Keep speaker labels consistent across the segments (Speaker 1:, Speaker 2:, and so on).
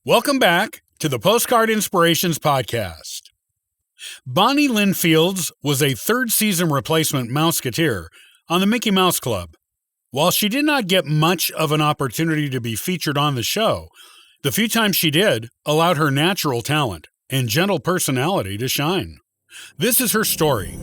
Speaker 1: Welcome back to the Postcard Inspirations podcast. Bonnie Lynn Fields was a third-season replacement Mouseketeer on the Mickey Mouse Club. While she did not get much of an opportunity to be featured on the show, the few times she did allowed her natural talent and gentle personality to shine. This is her story.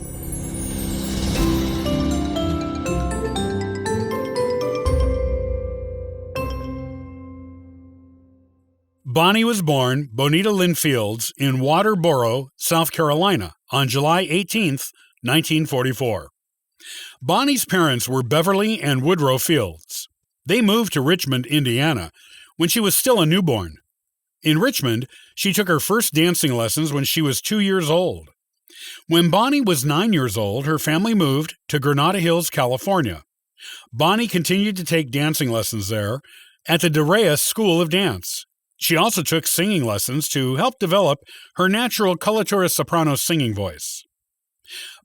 Speaker 1: Bonnie was born Bonita Lynn Fields in Waterboro, South Carolina, on July 18, 1944. Bonnie's parents were Beverly and Woodrow Fields. They moved to Richmond, Indiana, when she was still a newborn. In Richmond, she took her first dancing lessons when she was 2 years old. When Bonnie was 9 years old, her family moved to Granada Hills, California. Bonnie continued to take dancing lessons there at the DeReyes School of Dance. She also took singing lessons to help develop her natural coloratura soprano singing voice.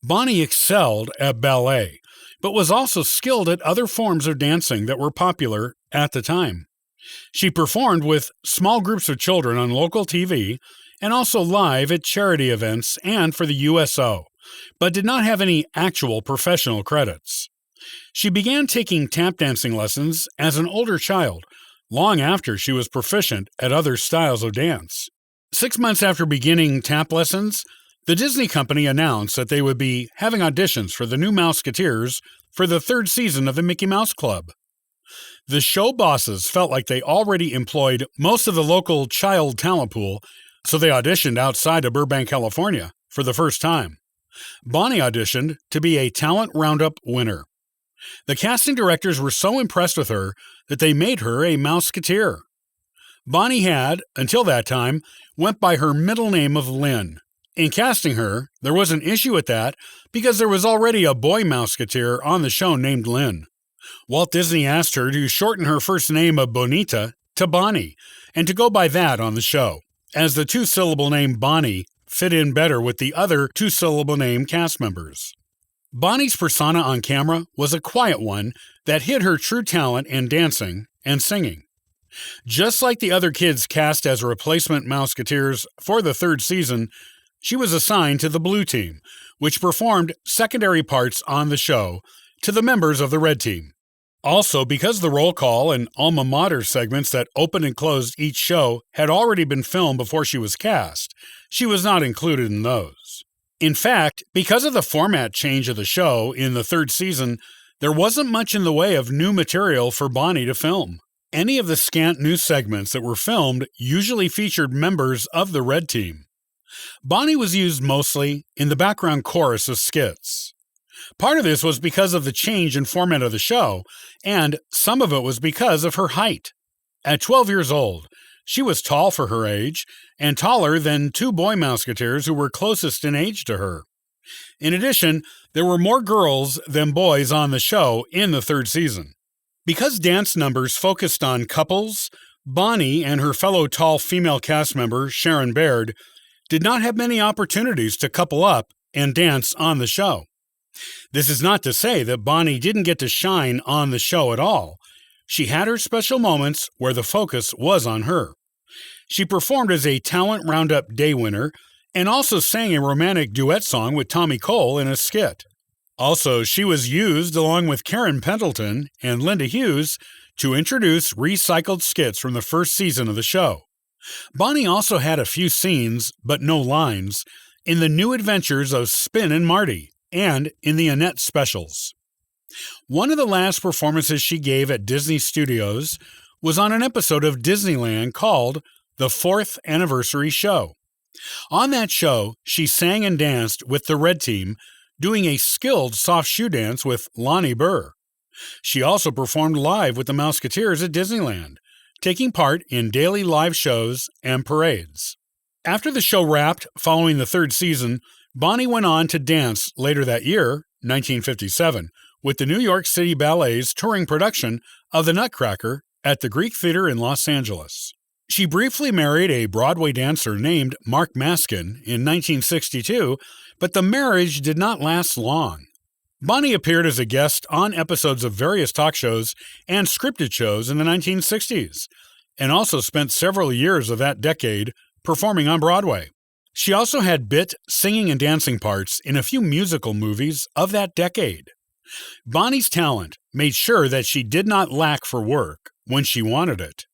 Speaker 1: Bonnie excelled at ballet, but was also skilled at other forms of dancing that were popular at the time. She performed with small groups of children on local TV and also live at charity events and for the USO, but did not have any actual professional credits. She began taking tap dancing lessons as an older child, long after she was proficient at other styles of dance. 6 months after beginning tap lessons, the Disney company announced that they would be having auditions for the new Mouseketeers for the third season of the Mickey Mouse Club. The show bosses felt like they already employed most of the local child talent pool, so they auditioned outside of Burbank, California for the first time. Bonnie auditioned to be a Talent Roundup winner. The casting directors were so impressed with her that they made her a Mouseketeer. Bonnie had, until that time, went by her middle name of Lynn. In casting her, there was an issue with that because there was already a boy Mouseketeer on the show named Lynn. Walt Disney asked her to shorten her first name of Bonita to Bonnie and to go by that on the show, as the two-syllable name Bonnie fit in better with the other two-syllable name cast members. Bonnie's persona on camera was a quiet one that hid her true talent in dancing and singing. Just like the other kids cast as replacement Mouseketeers for the third season, she was assigned to the Blue Team, which performed secondary parts on the show to the members of the Red Team. Also, because the roll call and alma mater segments that opened and closed each show had already been filmed before she was cast, she was not included in those. In fact, because of the format change of the show in the third season, there wasn't much in the way of new material for Bonnie to film. Any of the scant new segments that were filmed usually featured members of the Red Team. Bonnie was used mostly in the background chorus of skits. Part of this was because of the change in format of the show, and some of it was because of her height. At 12 years old, she was tall for her age, and taller than two boy Mouseketeers who were closest in age to her. In addition, there were more girls than boys on the show in the third season. Because dance numbers focused on couples, Bonnie and her fellow tall female cast member, Sharon Baird, did not have many opportunities to couple up and dance on the show. This is not to say that Bonnie didn't get to shine on the show at all. She had her special moments where the focus was on her. She performed as a Talent Roundup Day winner and also sang a romantic duet song with Tommy Cole in a skit. Also, she was used along with Karen Pendleton and Linda Hughes to introduce recycled skits from the first season of the show. Bonnie also had a few scenes, but no lines, in the New Adventures of Spin and Marty and in the Annette specials. One of the last performances she gave at Disney Studios was on an episode of Disneyland called The Fourth Anniversary Show. On that show, she sang and danced with the Red Team, doing a skilled soft shoe dance with Lonnie Burr. She also performed live with the Mouseketeers at Disneyland, taking part in daily live shows and parades. After the show wrapped following the third season, Bonnie went on to dance later that year, 1957, with the New York City Ballet's touring production of The Nutcracker at the Greek Theater in Los Angeles. She briefly married a Broadway dancer named Mark Maskin in 1962, but the marriage did not last long. Bonnie appeared as a guest on episodes of various talk shows and scripted shows in the 1960s. and also spent several years of that decade performing on Broadway. She also had bit, singing, and dancing parts in a few musical movies of that decade. Bonnie's talent made sure that she did not lack for work when she wanted it.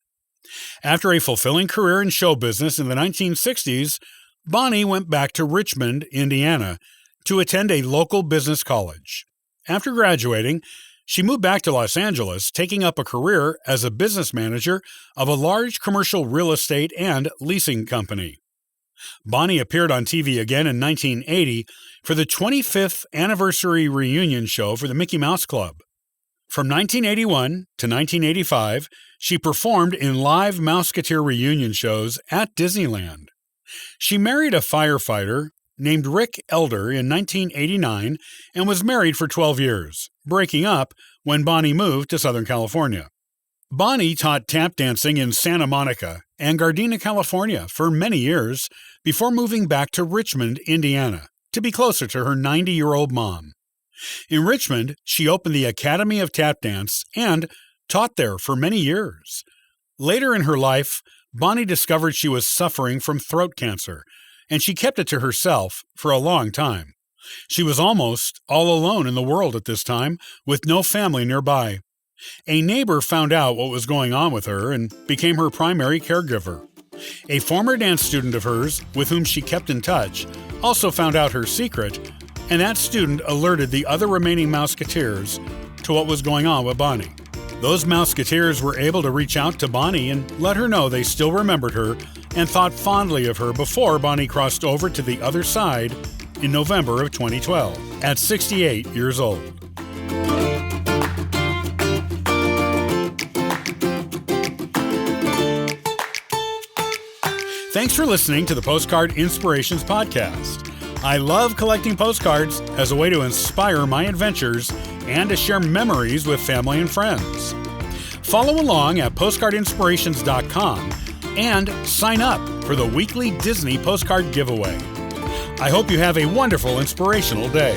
Speaker 1: After a fulfilling career in show business in the 1960s, Bonnie went back to Richmond, Indiana, to attend a local business college. After graduating, she moved back to Los Angeles, taking up a career as a business manager of a large commercial real estate and leasing company. Bonnie appeared on TV again in 1980 for the 25th anniversary reunion show for the Mickey Mouse Club. From 1981 to 1985, she performed in live Mouseketeer reunion shows at Disneyland. She married a firefighter named Rick Elder in 1989 and was married for 12 years, breaking up when Bonnie moved to Southern California. Bonnie taught tap dancing in Santa Monica and Gardena, California for many years before moving back to Richmond, Indiana, to be closer to her 90-year-old mom. In Richmond, she opened the Academy of Tap Dance and taught there for many years. Later in her life, Bonnie discovered she was suffering from throat cancer, and she kept it to herself for a long time. She was almost all alone in the world at this time, with no family nearby. A neighbor found out what was going on with her and became her primary caregiver. A former dance student of hers, with whom she kept in touch, also found out her secret, and that student alerted the other remaining Mouseketeers to what was going on with Bonnie. Those Mouseketeers were able to reach out to Bonnie and let her know they still remembered her and thought fondly of her before Bonnie crossed over to the other side in November of 2012, at 68 years old. Thanks for listening to the Postcard Inspirations Podcast. I love collecting postcards as a way to inspire my adventures and to share memories with family and friends. Follow along at postcardinspirations.com and sign up for the weekly Disney postcard giveaway. I hope you have a wonderful, inspirational day.